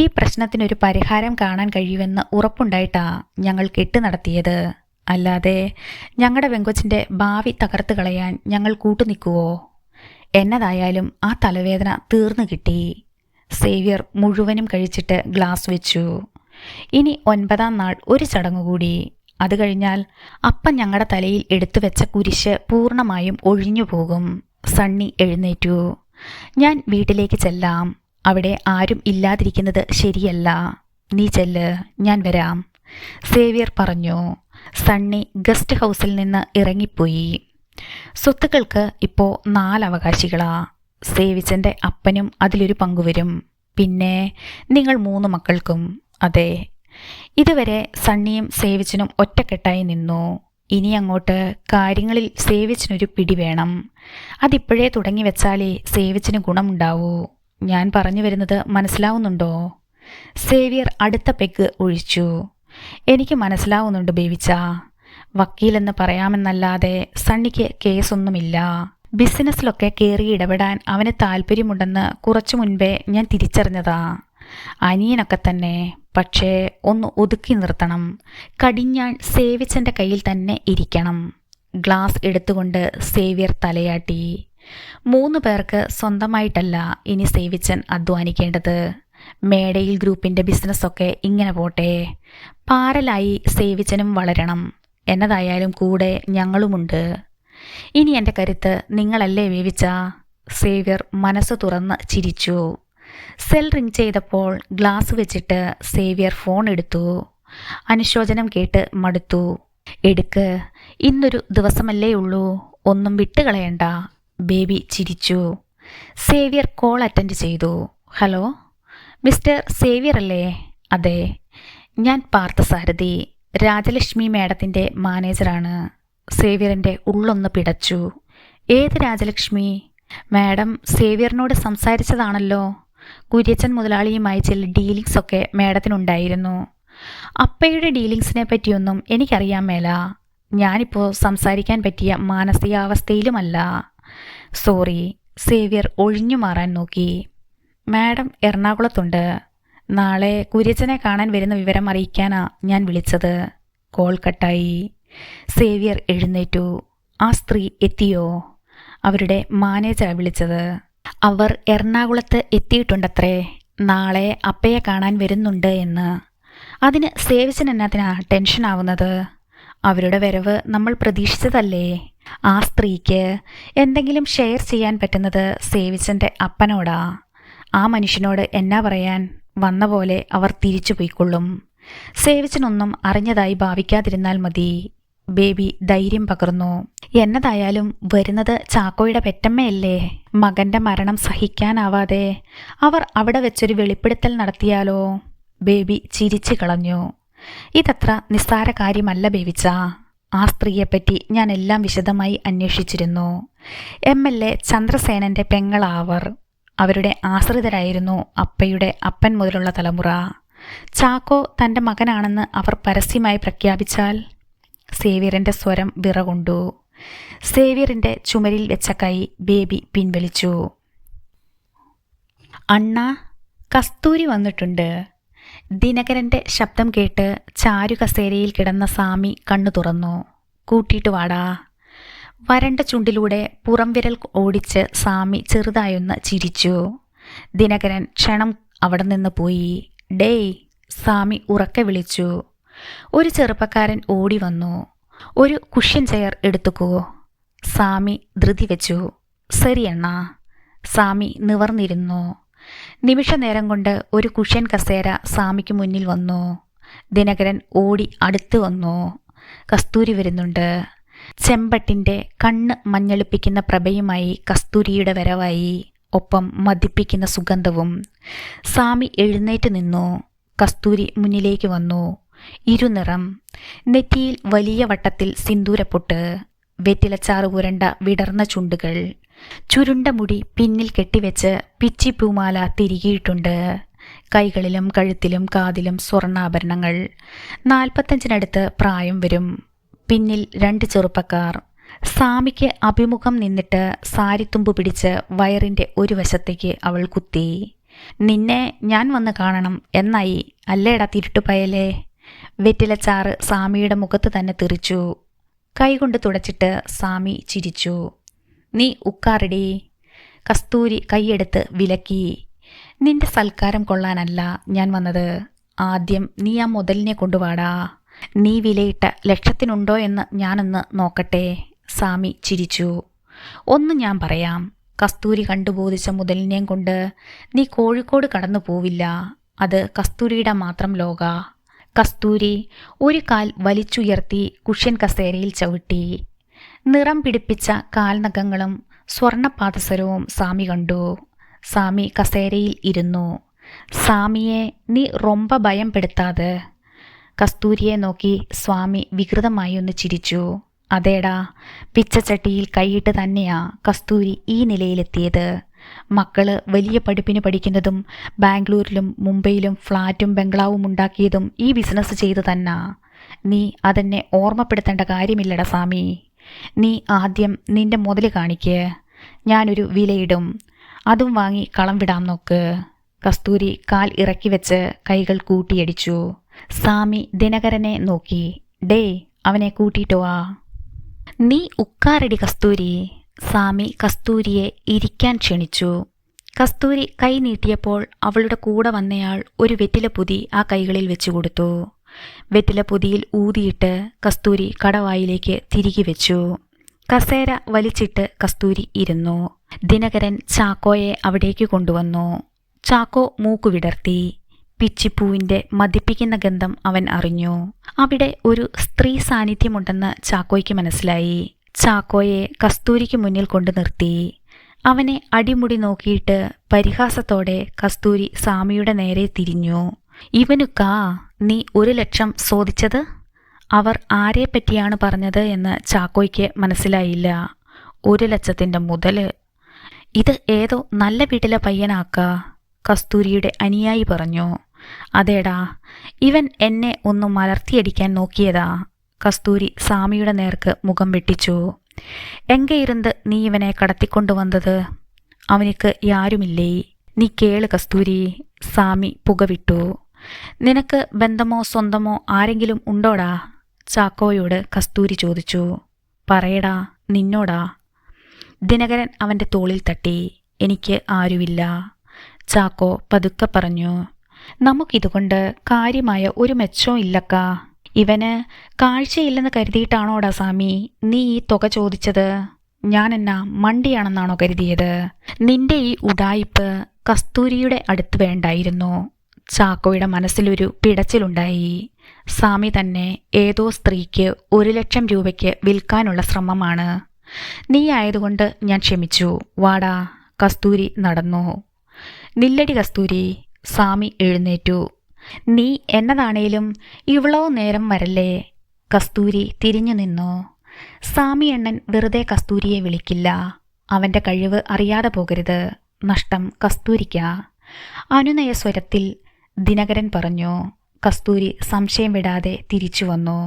ഈ പ്രശ്നത്തിനൊരു പരിഹാരം കാണാൻ കഴിയുമെന്ന് ഉറപ്പുണ്ടായിട്ടാ ഞങ്ങൾ കെട്ട് നടത്തിയത്. അല്ലാതെ ഞങ്ങളുടെ വെങ്കൊച്ചിൻ്റെ ഭാവി തകർത്ത് കളയാൻ ഞങ്ങൾ കൂട്ടുനിൽക്കുവോ? എന്നതായാലും ആ തലവേദന തീർന്നു കിട്ടി. സേവ്യർ മുഴുവനും കഴിച്ചിട്ട് ഗ്ലാസ് വെച്ചു. ഇനി 9-ാം നാൾ ഒരു ചടങ്ങുകൂടി. അത് കഴിഞ്ഞാൽ അപ്പം ഞങ്ങളുടെ തലയിൽ എടുത്തു വെച്ച കുരിശ് പൂർണ്ണമായും ഒഴിഞ്ഞു പോകും. സണ്ണി എഴുന്നേറ്റു. ഞാൻ വീട്ടിലേക്ക് ചെല്ലാം. അവിടെ ആരും ഇല്ലാതിരിക്കുന്നത് ശരിയല്ല. നീ ചെല്ല്, ഞാൻ വരാം, സേവ്യർ പറഞ്ഞു. സണ്ണി ഗസ്റ്റ് ഹൗസിൽ നിന്ന് ഇറങ്ങിപ്പോയി. സ്വത്തുക്കൾക്ക് ഇപ്പോൾ 4 അവകാശികളാ. സേവിച്ചൻ്റെ അപ്പനും അതിലൊരു പങ്കുവരും. പിന്നെ നിങ്ങൾ 3 മക്കൾക്കും. അതെ. ഇതുവരെ സണ്ണിയും സേവിച്ചനും ഒറ്റക്കെട്ടായി നിന്നു. ഇനി അങ്ങോട്ട് കാര്യങ്ങളിൽ സേവിച്ചനൊരു പിടി വേണം. അതിപ്പോഴേ തുടങ്ങി വെച്ചാലേ സേവിച്ചന് ഗുണമുണ്ടാവൂ. ഞാൻ പറഞ്ഞു വരുന്നത് മനസ്സിലാവുന്നുണ്ടോ? സേവിയർ അടുത്ത പെഗ് ഒഴിച്ചു. എനിക്ക് മനസ്സിലാവുന്നുണ്ട് ബേബിച്ച. വക്കീലെന്ന് പറയാമെന്നല്ലാതെ സണ്ണിക്ക് കേസൊന്നുമില്ല. ബിസിനസ്സിലൊക്കെ കയറി ഇടപെടാൻ അവന് താല്പര്യമുണ്ടെന്ന് കുറച്ചു മുൻപേ ഞാൻ തിരിച്ചറിഞ്ഞതാ. അനിയനൊക്കെ തന്നെ. പക്ഷേ ഒന്ന് ഒതുക്കി നിർത്തണം. കടിഞ്ഞാൺ സേവിച്ചൻ്റെ കയ്യിൽ തന്നെ ഇരിക്കണം. ഗ്ലാസ് എടുത്തുകൊണ്ട് സേവിയർ തലയാട്ടി. 3 പേർക്ക് സ്വന്തമായിട്ടല്ല ഇനി സേവിച്ചൻ അധ്വാനിക്കേണ്ടത്. മേടയിൽ ഗ്രൂപ്പിൻ്റെ ബിസിനസ്സൊക്കെ ഇങ്ങനെ പോട്ടെ. പാരലായി സേവിച്ചനും വളരണം. എന്നതായാലും കൂടെ ഞങ്ങളുമുണ്ട്. ഇനി എൻ്റെ കരുത്ത് നിങ്ങളല്ലേ വേവിച്ച? സേവ്യർ മനസ്സ് തുറന്ന് ചിരിച്ചു. സെൽ റിങ് ചെയ്തപ്പോൾ ഗ്ലാസ് വെച്ചിട്ട് സേവ്യർ ഫോൺ എടുത്തു. അനുശോചനം കേട്ട് മടുത്തു. എടുക്ക്, ഇന്നൊരു ദിവസമല്ലേ ഉള്ളൂ, ഒന്നും വിട്ടുകളയണ്ട. ബേബി ചിരിച്ചു. സേവ്യർ കോൾ അറ്റൻഡ് ചെയ്തു. ഹലോ, മിസ്റ്റർ സേവ്യർ അല്ലേ? അതെ, ഞാൻ പാർത്ഥസാരഥി, രാജലക്ഷ്മി മാഡത്തിൻ്റെ മാനേജറാണ്. സേവ്യറിൻ്റെ ഉള്ളൊന്ന് പിടച്ചു. ഏത് രാജലക്ഷ്മി? മാഡം സേവ്യറിനോട് സംസാരിച്ചതാണല്ലോ. കുര്യച്ചൻ മുതലാളിയുമായി ചില ഡീലിങ്സ് ഒക്കെ മാഡത്തിനുണ്ടായിരുന്നു. അപ്പയുടെ ഡീലിങ്സിനെ പറ്റിയൊന്നും എനിക്കറിയാൻ മേല. ഞാനിപ്പോൾ സംസാരിക്കാൻ പറ്റിയ മാനസികാവസ്ഥയിലുമല്ല. സോറി. സേവ്യർ ഒഴിഞ്ഞു മാറാൻ നോക്കി. മാഡം എറണാകുളത്തുണ്ട്. നാളെ കുര്യച്ചനെ കാണാൻ വരുന്ന വിവരം അറിയിക്കാനാ ഞാൻ വിളിച്ചത്. കോൾ കട്ടായി. സേവ്യർ എഴുന്നേറ്റു. ആ സ്ത്രീ എത്തിയോ? അവരുടെ മാനേജറാണ് വിളിച്ചത്. അവർ എറണാകുളത്ത് എത്തിയിട്ടുണ്ടത്രേ. നാളെ അപ്പയെ കാണാൻ വരുന്നുണ്ട് എന്ന്. അതിന് സേവിച്ചൻ എന്നതിനാ ടെൻഷനാവുന്നത്? അവരുടെ വരവ് നമ്മൾ പ്രതീക്ഷിച്ചതല്ലേ. ആ സ്ത്രീക്ക് എന്തെങ്കിലും ഷെയർ ചെയ്യാൻ പറ്റുന്നത് സേവിച്ചൻ്റെ അപ്പനോടാ. ആ മനുഷ്യനോട് എന്നാ പറയാൻ? വന്ന പോലെ അവർ തിരിച്ചു പോയിക്കൊള്ളും. സേവിച്ചനൊന്നും അറിഞ്ഞതായി ഭാവിക്കാതിരുന്നാൽ മതി. ബേബി ധൈര്യം പകർന്നു. എന്നതായാലും വരുന്നത് ചാക്കോയുടെ പെറ്റമ്മയല്ലേ. മകന്റെ മരണം സഹിക്കാനാവാതെ അവർ അവിടെ വെച്ചൊരു വെളിപ്പെടുത്തൽ നടത്തിയാലോ? ബേബി ചിരിച്ചു കളഞ്ഞു. ഇതത്ര നിസ്സാര കാര്യമല്ല ബേബിച്ച. ആ സ്ത്രീയെപ്പറ്റി ഞാൻ എല്ലാം വിശദമായി അന്വേഷിച്ചിരുന്നു. MLA ചന്ദ്രസേനന്റെ പെങ്ങളാവർ. അവരുടെ ആശ്രിതരായിരുന്നു അപ്പയുടെ അപ്പൻ മുതലുള്ള തലമുറ. ചാക്കോ തൻ്റെ മകനാണെന്ന് അവർ പരസ്യമായി പ്രഖ്യാപിച്ചാൽ? സേവ്യറിൻ്റെ സ്വരം വിറകൊണ്ടു. സേവ്യറിൻ്റെ ചുമരിൽ വെച്ച കൈ ബേബി പിൻവലിച്ചു. അണ്ണ, കസ്തൂരി വന്നിട്ടുണ്ട്. ദിനകരൻ്റെ ശബ്ദം കേട്ട് ചാരു കസേരയിൽ കിടന്ന സാമി കണ്ണു തുറന്നു. കൂട്ടിയിട്ട് വാടാ. വരണ്ട ചുണ്ടിലൂടെ പുറംവിരൽ ഓടിച്ച് സാമി ചെറുതായൊന്ന് ചിരിച്ചു. ദിനകരൻ ക്ഷണം അവിടെ നിന്ന് പോയി. ഡേയ്, സാമി ഉറക്കെ വിളിച്ചു. ഒരു ചെറുപ്പക്കാരൻ ഓടി വന്നു. ഒരു കുഷ്യൻ ചെയർ എടുത്തുക്കോ. സാമി ധൃതി വെച്ചു. ശരിയണ്ണ. സാമി നിവർന്നിരുന്നു. നിമിഷനേരം കൊണ്ട് ഒരു കുഷ്യൻ കസേര സാമിക്ക് മുന്നിൽ വന്നു. ദിനകരൻ ഓടി അടുത്ത് വന്നു. കസ്തൂരി വരുന്നുണ്ട്. ചെമ്പട്ടിൻ്റെ കണ്ണ് മഞ്ഞളിപ്പിക്കുന്ന പ്രഭയുമായി കസ്തൂരിയുടെ വരവായി. ഒപ്പം മദ്യപ്പിക്കുന്ന സുഗന്ധവും. സാമി എഴുന്നേറ്റ് നിന്നു. കസ്തൂരി മുന്നിലേക്ക് വന്നു. ഇരുനിറം. നെറ്റിയിൽ വലിയ വട്ടത്തിൽ സിന്ദൂരപ്പൊട്ട്. വെറ്റിലച്ചാറ് പുരണ്ട വിടർന്ന ചുണ്ടുകൾ. ചുരുണ്ട മുടി പിന്നിൽ കെട്ടിവെച്ച് പിച്ചിപ്പൂമാല തിരികിയിട്ടുണ്ട്. കൈകളിലും കഴുത്തിലും കാതിലും സ്വർണ്ണാഭരണങ്ങൾ. 45-നടുത്ത് പ്രായം വരും. പിന്നിൽ 2 ചെറുപ്പക്കാർ. സാമിക്ക് അഭിമുഖം നിന്നിട്ട് സാരിത്തുമ്പ് പിടിച്ച് വയറിൻ്റെ ഒരു വശത്തേക്ക് അവൾ കുത്തി. നിന്നെ ഞാൻ വന്ന് കാണണം എന്നായി അല്ലേടാ തിരുട്ടുപയലേ. വെറ്റിലച്ചാറ് സാമിയുടെ മുഖത്ത് തന്നെ തെറിച്ചു. കൈകൊണ്ട് തുടച്ചിട്ട് സാമി ചിരിച്ചു. നീ ഉക്കാറിടി. കസ്തൂരി കൈയെടുത്ത് വിലക്കി. നിന്റെ സൽക്കാരം കൊള്ളാനല്ല ഞാൻ വന്നത്. ആദ്യം നീ ആ മുതലിനെ കൊണ്ടുവാടാ. നീ വിലയിട്ട ലക്ഷത്തിനുണ്ടോ എന്ന് ഞാനൊന്ന് നോക്കട്ടെ. സാമി ചിരിച്ചു. ഒന്ന് ഞാൻ പറയാം. കസ്തൂരി കണ്ടുബോധിച്ച മുതലിനെയും കൊണ്ട് നീ കോഴിക്കോട് കടന്നു പോവില്ല. അത് കസ്തൂരിയുടെ മാത്രം ലോക. കസ്തൂരി ഒരു കാൽ വലിച്ചുയർത്തി കുഷ്യൻ കസേരയിൽ ചവിട്ടി. നിറം പിടിപ്പിച്ച കാൽനഖങ്ങളും സ്വർണപാദസരവും സ്വാമി കണ്ടു. സ്വാമി കസേരയിൽ ഇരുന്നു. സ്വാമിയെ നീ റൊമ്പ ഭയം പെടുത്താതെ. കസ്തൂരിയെ നോക്കി സ്വാമി വികൃതമായി ഒന്ന് ചിരിച്ചു. അതേടാ, പിച്ചച്ചട്ടിയിൽ കൈയിട്ട് തന്നെയാ കസ്തൂരി ഈ നിലയിലെത്തിയത്. മക്കള് വലിയ പഠിപ്പിന് പഠിക്കുന്നതും ബാംഗ്ലൂരിലും മുംബൈയിലും ഫ്ലാറ്റും ബംഗ്ലാവും ഉണ്ടാക്കിയതും ഈ ബിസിനസ് ചെയ്തു തന്നാ. നീ അതെന്നെ ഓർമ്മപ്പെടുത്തേണ്ട കാര്യമില്ലടാ സ്വാമി. നീ ആദ്യം നിന്റെ മുതല് കാണിക്ക്. ഞാനൊരു വിലയിടും. അതും വാങ്ങി കളം വിടാൻ നോക്ക്. കസ്തൂരി കാൽ ഇറക്കി വെച്ച് കൈകൾ കൂട്ടിയടിച്ചു. സ്വാമി ദിനകരനെ നോക്കി. ഡേ, അവനെ കൂട്ടിയിട്ട് വാ. നീ ഉക്കാരടി കസ്തൂരി. സ്വാമി കസ്തൂരിയെ ഇരിക്കാൻ ക്ഷണിച്ചു. കസ്തൂരി കൈ നീട്ടിയപ്പോൾ അവളുടെ കൂടെ വന്നയാൾ ഒരു വെറ്റിലപ്പൊതി ആ കൈകളിൽ വെച്ചു കൊടുത്തു. വെറ്റിലപ്പൊതിയിൽ ഊതിയിട്ട് കസ്തൂരി കടവായിലേക്ക് തിരികെ വെച്ചു. കസേര വലിച്ചിട്ട് കസ്തൂരി ഇരുന്നു. ദിനകരൻ ചാക്കോയെ അവിടേക്ക് കൊണ്ടുവന്നു. ചാക്കോ മൂക്കു വിടർത്തി. പിച്ചിപ്പൂവിൻ്റെ മതിപ്പിക്കുന്ന ഗന്ധം അവൻ അറിഞ്ഞു. അവിടെ ഒരു സ്ത്രീ സാന്നിധ്യമുണ്ടെന്ന് ചാക്കോയ്ക്ക് മനസ്സിലായി. ചാക്കോയെ കസ്തൂരിക്ക് മുന്നിൽ കൊണ്ടു നിർത്തി. അവനെ അടിമുടി നോക്കിയിട്ട് പരിഹാസത്തോടെ കസ്തൂരി സ്വാമിയുടെ നേരെ തിരിഞ്ഞു. ഇവനുക്കാ നീ 1,00,000 ചോദിച്ചത്? അവർ ആരെ പറ്റിയാണ് പറഞ്ഞത് എന്ന് ചാക്കോയ്ക്ക് മനസ്സിലായില്ല. 1,00,000 മുതല്. ഇത് ഏതോ നല്ല വീട്ടിലെ പയ്യനാക്ക, കസ്തൂരിയുടെ അനുയായി പറഞ്ഞു. അതേടാ, ഇവൻ എന്നെ ഒന്ന് മലർത്തിയടിക്കാൻ നോക്കിയതാ. കസ്തൂരി സ്വാമിയുടെ നേർക്ക് മുഖം വെട്ടിച്ചു. എങ്കയിരുന്ന് നീ ഇവനെ കടത്തിക്കൊണ്ടുവന്നത്? അവനിക്ക് യാരുമില്ലേ. നീ കേള് കസ്തൂരി. സ്വാമി പുകവിട്ടു. നിനക്ക് ബന്ധമോ സ്വന്തമോ ആരെങ്കിലും ഉണ്ടോടാ? ചാക്കോയോട് കസ്തൂരി ചോദിച്ചു. പറയടാ, നിന്നോടാ. ദിനകരൻ അവൻ്റെ തോളിൽ തട്ടി. എനിക്ക് ആരുമില്ല. ചാക്കോ പതുക്കെ പറഞ്ഞു. നമുക്കിതുകൊണ്ട് കാര്യമായ ഒരു മെച്ചവും ഇല്ലക്ക. ഇവന് കാഴ്ചയില്ലെന്ന് കരുതിയിട്ടാണോടാ സ്വാമി നീ ഈ തുക ചോദിച്ചത്? ഞാൻ എന്നാ മണ്ടിയാണെന്നാണോ കരുതിയത്? നിന്റെ ഈ ഉഡായിപ്പ് കസ്തൂരിയുടെ അടുത്ത് വേണ്ടായിരുന്നു. ചാക്കോയുടെ മനസ്സിലൊരു പിടച്ചിലുണ്ടായി. സ്വാമി തന്നെ ഏതോ സ്ത്രീക്ക് 1,00,000 രൂപയ്ക്ക് വിൽക്കാനുള്ള ശ്രമമാണ്. നീ ആയതുകൊണ്ട് ഞാൻ ക്ഷമിച്ചു. വാടാ. കസ്തൂരി നടന്നു. നില്ലടി കസ്തൂരി. സ്വാമി എഴുന്നേറ്റു. നീ എന്നതാണേലും ഇവളോ നേരം വരല്ലേ. കസ്തൂരി തിരിഞ്ഞു നിന്നു. സ്വാമി അണ്ണൻ വെറുതെ കസ്തൂരിയെ വിളിക്കില്ല. അവൻ്റെ കഴിവ് അറിയാതെ പോകരുത്. നഷ്ടം കസ്തൂരിക്കാ. അനുനയ സ്വരത്തിൽ ദിനകരൻ പറഞ്ഞു. കസ്തൂരി സംശയം വിടാതെ തിരിച്ചു വന്നു.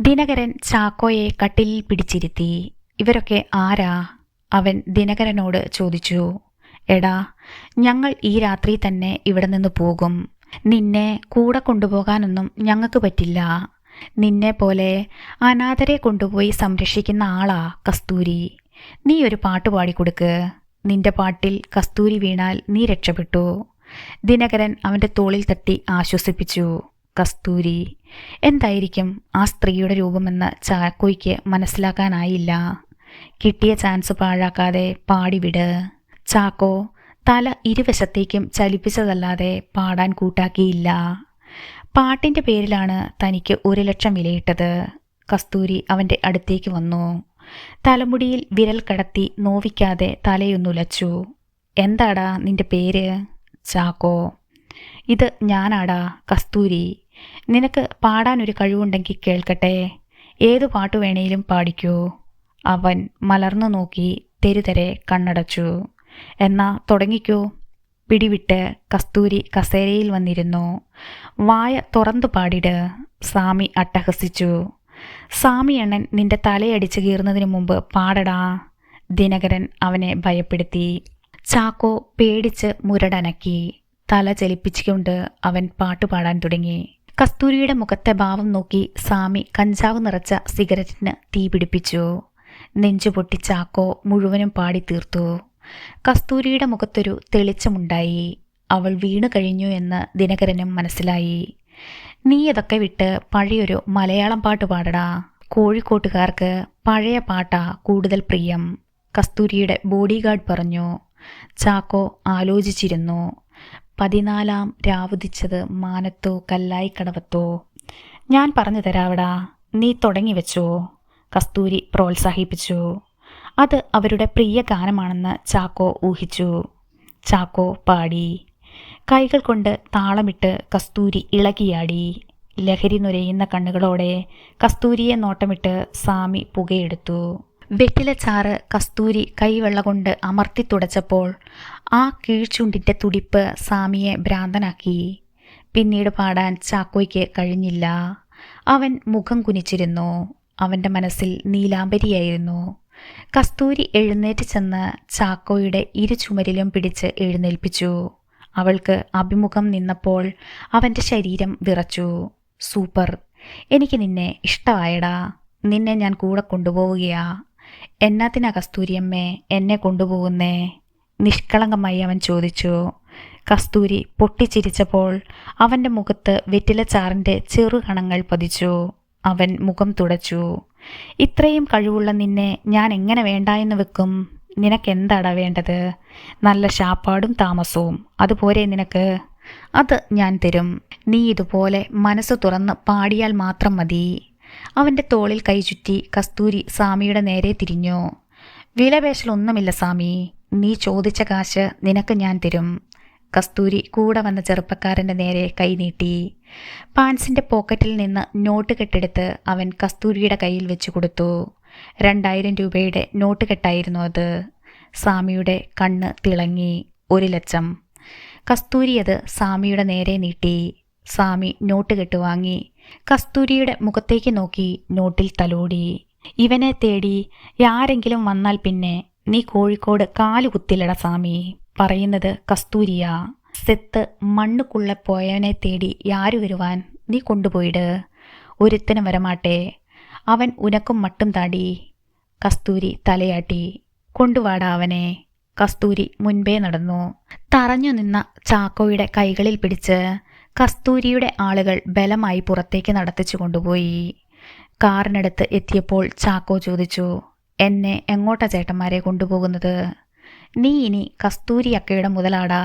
ദിനകരൻ ചാക്കോയെ കട്ടിലിൽ പിടിച്ചിരുത്തി. ഇവരൊക്കെ ആരാ? അവൻ ദിനകരനോട് ചോദിച്ചു. എടാ, ഞങ്ങൾ ഈ രാത്രി തന്നെ ഇവിടെ നിന്ന് പോകും. നിന്നെ കൂടെ കൊണ്ടുപോകാനൊന്നും ഞങ്ങൾക്ക് പറ്റില്ല. നിന്നെ പോലെ അനാഥരെ കൊണ്ടുപോയി സംരക്ഷിക്കുന്ന ആളാ കസ്തൂരി. നീ ഒരു പാട്ട് പാടിക്കൊടുക്ക്. നിന്റെ പാട്ടിൽ കസ്തൂരി വീണാൽ നീ രക്ഷപ്പെട്ടു. ദിനകരൻ അവൻ്റെ തോളിൽ തട്ടി ആശ്വസിപ്പിച്ചു. കസ്തൂരി എന്തായിരിക്കും ആ സ്ത്രീയുടെ രൂപമെന്ന് ചാക്കോയ്ക്ക് മനസ്സിലാക്കാനായില്ല. കിട്ടിയ ചാൻസ് പാഴാക്കാതെ പാടിവിട്. ചാക്കോ തല ഇരുവശത്തേക്കും ചലിപ്പിച്ചതല്ലാതെ പാടാൻ കൂട്ടാക്കിയില്ല. പാട്ടിൻ്റെ പേരിലാണ് തനിക്ക് 1,00,000 വിലയിട്ടത്. കസ്തൂരി അവൻ്റെ അടുത്തേക്ക് വന്നു. തലമുടിയിൽ വിരൽ കടത്തി നോവിക്കാതെ തലയൊന്നുലച്ചു. എന്താടാ നിന്റെ പേര്? ചാക്കോ. ഇത് ഞാനാടാ, കസ്തൂരി. നിനക്ക് പാടാനൊരു കഴിവുണ്ടെങ്കിൽ കേൾക്കട്ടെ. ഏതു പാട്ട് വേണേലും പാടിക്കൂ. അവൻ മലർന്നു നോക്കി തെരുതെരെ കണ്ണടച്ചു. എന്നാ തുടങ്ങിക്കോ. പിടിവിട്ട് കസ്തൂരി കസേരയിൽ വന്നിരുന്നു. വായ തുറന്നു പാടിട്. സ്വാമി അട്ടഹസിച്ചു. സ്വാമി അണ്ണൻ നിന്റെ തലയടിച്ച് കീറുന്നതിന് മുമ്പ് പാടടാ. ദിനകരൻ അവനെ ഭയപ്പെടുത്തി. ചാക്കോ പേടിച്ച് മുരടനക്കി. തല ചലിപ്പിച്ചുകൊണ്ട് അവൻ പാട്ടുപാടാൻ തുടങ്ങി. കസ്തൂരിയുടെ മുഖത്തെ ഭാവം നോക്കി സ്വാമി കഞ്ചാവ് നിറച്ച സിഗരറ്റിന് തീ പിടിപ്പിച്ചു. നെഞ്ചുപൊട്ടി ചാക്കോ മുഴുവനും പാടി തീർത്തു. കസ്തൂരിയുടെ മുഖത്തൊരു തെളിച്ചമുണ്ടായി. അവൾ വീണു കഴിഞ്ഞു എന്ന് ദിനകരനും മനസ്സിലായി. നീ ഇതൊക്കെ വിട്ട് പഴയൊരു മലയാളം പാട്ട് പാടടാ. കോഴിക്കോട്ടുകാർക്ക് പഴയ പാട്ടാ കൂടുതൽ പ്രിയം, കസ്തൂരിയുടെ ബോഡി ഗാർഡ് പറഞ്ഞു. ചാക്കോ ആലോചിച്ചിരുന്നു. 14 രാവുദിച്ചത് മാനത്തോ കല്ലായിക്കടവത്തോ. ഞാൻ പറഞ്ഞു തരാവടാ, നീ തുടങ്ങി വെച്ചോ. കസ്തൂരി പ്രോത്സാഹിപ്പിച്ചു. അത് അവരുടെ പ്രിയ ഗാനമാണെന്ന് ചാക്കോ ഊഹിച്ചു. ചാക്കോ പാടി. കൈകൾ കൊണ്ട് താളമിട്ട് കസ്തൂരി ഇളകിയാടി. ലഹരി നുരയുന്ന കണ്ണുകളോടെ കസ്തൂരിയെ നോട്ടമിട്ട് സാമി പുകയെടുത്തു. വെറ്റിലച്ചാറ് കസ്തൂരി കൈവെള്ള കൊണ്ട് അമർത്തി തുടച്ചപ്പോൾ ആ കീഴ്ചുണ്ടിൻ്റെ തുടിപ്പ് സാമിയെ ഭ്രാന്തനാക്കി. പിന്നീട് പാടാൻ ചാക്കോയ്ക്ക് കഴിഞ്ഞില്ല. അവൻ മുഖം കുനിച്ചിരുന്നു. അവൻ്റെ മനസ്സിൽ നീലാംബരിയായിരുന്നു. കസ്തൂരി എഴുന്നേറ്റ് ചെന്ന് ചാക്കോയുടെ ഇരുചുമരിലും പിടിച്ച് എഴുന്നേൽപ്പിച്ചു. അവൾക്ക് അഭിമുഖം നിന്നപ്പോൾ അവൻ്റെ ശരീരം വിറച്ചു. സൂപ്പർ, എനിക്ക് നിന്നെ ഇഷ്ടമായടാ. നിന്നെ ഞാൻ കൂടെ കൊണ്ടുപോവുകയാ. എന്നാത്തിനാ കസ്തൂരിയമ്മേ എന്നെ കൊണ്ടുപോകുന്നേ? നിഷ്കളങ്കമായി അവൻ ചോദിച്ചു. കസ്തൂരി പൊട്ടിച്ചിരിച്ചപ്പോൾ അവൻ്റെ മുഖത്ത് വെറ്റിലച്ചാറിൻ്റെ ചെറുകണങ്ങൾ പതിച്ചു. അവൻ മുഖം തുടച്ചു. ഇത്രയും കഴിവുള്ള നിന്നെ ഞാൻ എങ്ങനെ വേണ്ടായെന്ന് വെക്കും? നിനക്കെന്താടാ വേണ്ടത്? നല്ല ശാപ്പാടും താമസവും അതുപോലെ നിനക്ക്? അത് ഞാൻ തരും. നീ ഇതുപോലെ മനസ്സ് തുറന്ന് പാടിയാൽ മാത്രം മതി. അവൻ്റെ തോളിൽ കൈ ചുറ്റി കസ്തൂരി സാമിയുടെ നേരെ തിരിഞ്ഞു. വിലപേശലൊന്നുമില്ല സാമി. നീ ചോദിച്ച കാശ് നിനക്ക് ഞാൻ തരും. കസ്തൂരി കൂടെ വന്ന ചെറുപ്പക്കാരൻ്റെ നേരെ കൈനീട്ടി. പാൻസിൻ്റെ പോക്കറ്റിൽ നിന്ന് നോട്ട് കെട്ടെടുത്ത് അവൻ കസ്തൂരിയുടെ കയ്യിൽ വെച്ച് കൊടുത്തു. 2000 രൂപയുടെ നോട്ട് കെട്ടായിരുന്നു അത്. സാമിയുടെ കണ്ണ് തിളങ്ങി. 1 ലക്ഷം. കസ്തൂരി അത് സാമിയുടെ നേരെ നീട്ടി. സാമി നോട്ട് കെട്ട് വാങ്ങി. കസ്തൂരിയുടെ മുഖത്തേക്ക് നോക്കി നോട്ടിൽ തലോടി. ഇവനെ തേടി ആരെങ്കിലും വന്നാൽ പിന്നെ നീ കോഴിക്കോട് കാലുകുത്തില്ലട സാമി. പറയുന്നത് കസ്തൂരിയാ. സെത്ത് മണ്ണുക്കുള്ള പോയവനെ തേടി യാരു വരുവാൻ? നീ കൊണ്ടുപോയിട്. ഒരുത്തനും വരമാട്ടെ. അവൻ ഉനക്കും മട്ടും താടി. കസ്തൂരി തലയാട്ടി. കൊണ്ടുവാടാ അവനെ. കസ്തൂരി മുൻപേ നടന്നു. തറഞ്ഞു നിന്ന ചാക്കോയുടെ കൈകളിൽ പിടിച്ച് കസ്തൂരിയുടെ ആളുകൾ ബലമായി പുറത്തേക്ക് നടത്തിച്ചു കൊണ്ടുപോയി. കാറിനടുത്ത് എത്തിയപ്പോൾ ചാക്കോ ചോദിച്ചു, എന്നെ എങ്ങോട്ടാ ചേട്ടന്മാരെ കൊണ്ടുപോകുന്നത്? നീ ഇനി കസ്തൂരി അക്കയുടെ മുതലാടാ.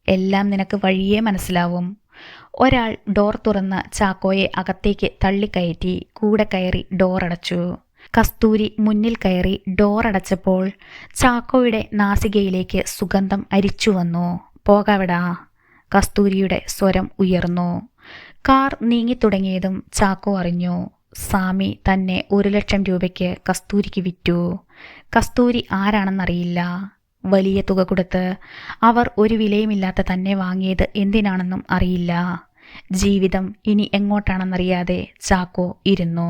എല്ലാം നിനക്ക് വഴിയേ മനസ്സിലാവും. ഒരാൾ ഡോർ തുറന്ന് ചാക്കോയെ അകത്തേക്ക് തള്ളിക്കയറ്റി കൂടെ കയറി ഡോറടച്ചു. കസ്തൂരി മുന്നിൽ കയറി ഡോറടച്ചപ്പോൾ ചാക്കോയുടെ നാസികയിലേക്ക് സുഗന്ധം അരിച്ചു വന്നു. പോകാവിടാ. കസ്തൂരിയുടെ സ്വരം ഉയർന്നു. കാർ നീങ്ങിത്തുടങ്ങിയതും ചാക്കോ അറിഞ്ഞു. സാമി തന്നെ 1 ലക്ഷം രൂപയ്ക്ക് കസ്തൂരിക്ക് വിറ്റു. കസ്തൂരി ആരാണെന്നറിയില്ല. വലിയ തുക കൊടുത്ത് അവർ ഒരു വിലയുമില്ലാത്ത തന്നെ വാങ്ങിയത് എന്തിനാണെന്നും അറിയില്ല. ജീവിതം ഇനി എങ്ങോട്ടാണെന്നറിയാതെ ചാക്കോ ഇരുന്നു.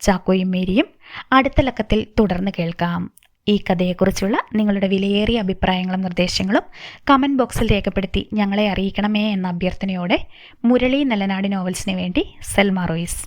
ചാക്കോയും മേരിയും അടുത്ത ലക്കത്തിൽ തുടർന്ന് കേൾക്കാം. ഈ കഥയെക്കുറിച്ചുള്ള നിങ്ങളുടെ വിലയേറിയ അഭിപ്രായങ്ങളും നിർദ്ദേശങ്ങളും കമൻറ്റ് ബോക്സിൽ രേഖപ്പെടുത്തി ഞങ്ങളെ അറിയിക്കണമേ എന്ന അഭ്യർത്ഥനയോടെ മുരളി നെല്ലനാട് നോവൽസിന് വേണ്ടി സെൽമ റോയ്സ്.